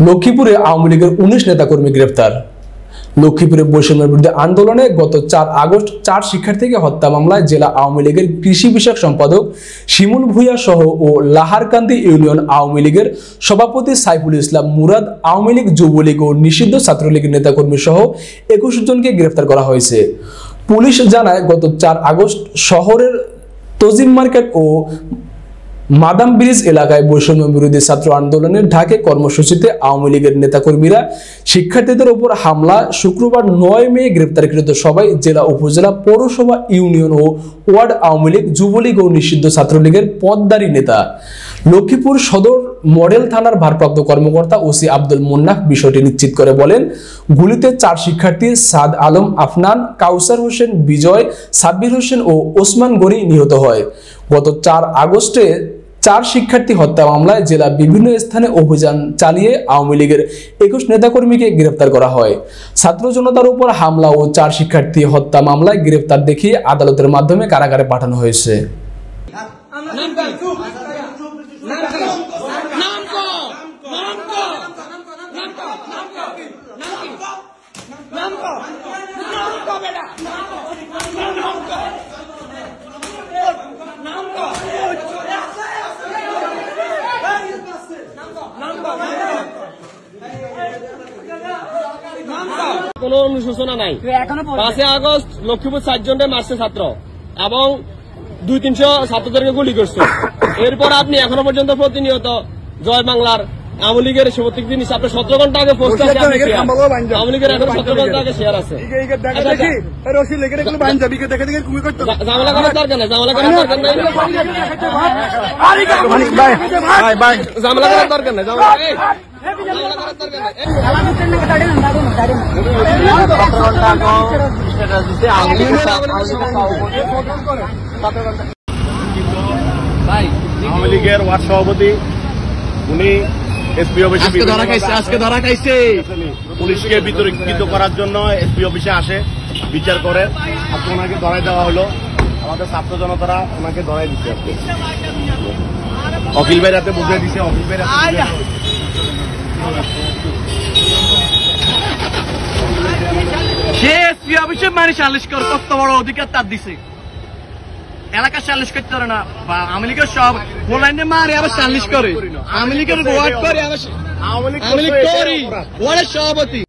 লক্ষ্মীপুরে আওয়ামী লীগের ১৯ নেতাকর্মী গ্রেফতার। লক্ষ্মীপুরে বৈষম্যের বিরুদ্ধে আন্দোলনে গত ৪ আগস্ট ৪ শিক্ষার্থীকে হত্যা মামলায় জেলা আওয়ামী লীগের কৃষি বিষয়ক সম্পাদক শিমুল ভূঁইয়া সহ ও লাহারকান্দি ইউনিয়ন আওয়ামী লীগের সভাপতি সাইফুল ইসলাম মুরাদ, আওয়ামী লীগ, যুবলীগ ও নিষিদ্ধ ছাত্রলীগের নেতাকর্মী সহ ২১ জনকে গ্রেফতার করা হয়েছে। পুলিশ জানায়, গত ৪ আগস্ট শহরের তজিম মার্কেট ও মাদাম ব্রিজ এলাকায় বৈষম্য বিরোধী ছাত্র আন্দোলনের ঢাকে কর্মসূচিতে আওয়ামী লীগের নেতাকর্মীরা শিক্ষার্থীদের উপর হামলা। শুক্রবার ৯ মে গ্রেফতারকৃত সবাই জেলা, উপজেলা, পৌরসভা, ইউনিয়ন ও ওয়ার্ড আওয়ামী লীগ, যুবলীগ ও নিষিদ্ধ ছাত্রলীগের পদধারী নেতা। লক্ষ্মীপুর সদর মডেল থানার ভারপ্রাপ্ত কর্মকর্তা ওসি আব্দুল মুন্নাফ বিষয়টি নিশ্চিত করে বলেন, গুলিতে ৪ শিক্ষার্থী সাদ আলম, আফনান, কাউসার হোসেন, বিজয়, সাব্বির হোসেন ও ওসমান গনি নিহত হয়। গত ৪ আগস্টে ৪ শিক্ষার্থী হত্যা মামলায় জেলা বিভিন্ন স্থানে অভিযান চালিয়ে আওয়ামী লীগের ২১ নেতাকর্মীকে গ্রেফতার করা হয়। ছাত্র জনতার উপর হামলা ও ৪ শিক্ষার্থী হত্যা মামলায় গ্রেফতার দেখিয়ে আদালতের মাধ্যমে কারাগারে পাঠানো হয়েছে। কোন অনুশোচনা নাই। ৫ আগস্ট লক্ষ্মীপুর ৪ জনকে মারছে ছাত্র এবং ২-৩০০ ছাত্রদেরকে গুলি করছে। এরপর আপনি এখনো পর্যন্ত প্রতিনিয়ত জয় বাংলার আওয়ামী লীগের প্রত্যেক দিন আপনার ১৭ ঘন্টা আগে পোস্ট আছে, আওয়ামী লীগের এখন ১৭ ঘন্টা আগে শেয়ার আছে। ঝামেলা করার দরকার নেই, ঝামেলা করার দরকার নেই, ঝামেলা করার দরকার নেই, আওয়ামী লীগের ওয়ার্ড সভাপতি উনি এসপি অফিসে আজকে ধরা খাইছে। পুলিশকে বিতর্কিত করার জন্য এসপি অফিসে আসে, বিচার করে, আজকে ওনাকে ধরাই দেওয়া হলো। আমাদের ছাত্র জনতারা ওনাকে ধরাই দিচ্ছে। আজকে অখিল ভাই রাতে বুঝে দিচ্ছে, অখিল ভাই সে এসপি অফিসে মানে সালিশ কর কত বড় অধিকার তার দিছে। এলাকা সালিশ করতে পারে না, আওয়ামী লীগের সব অনলাইনে মারে আবার সালিশ করে, আওয়ামী লীগের ওয়ার্ড করে, আওয়ামী লীগ করি ওয়ার্ডের সভাপতি।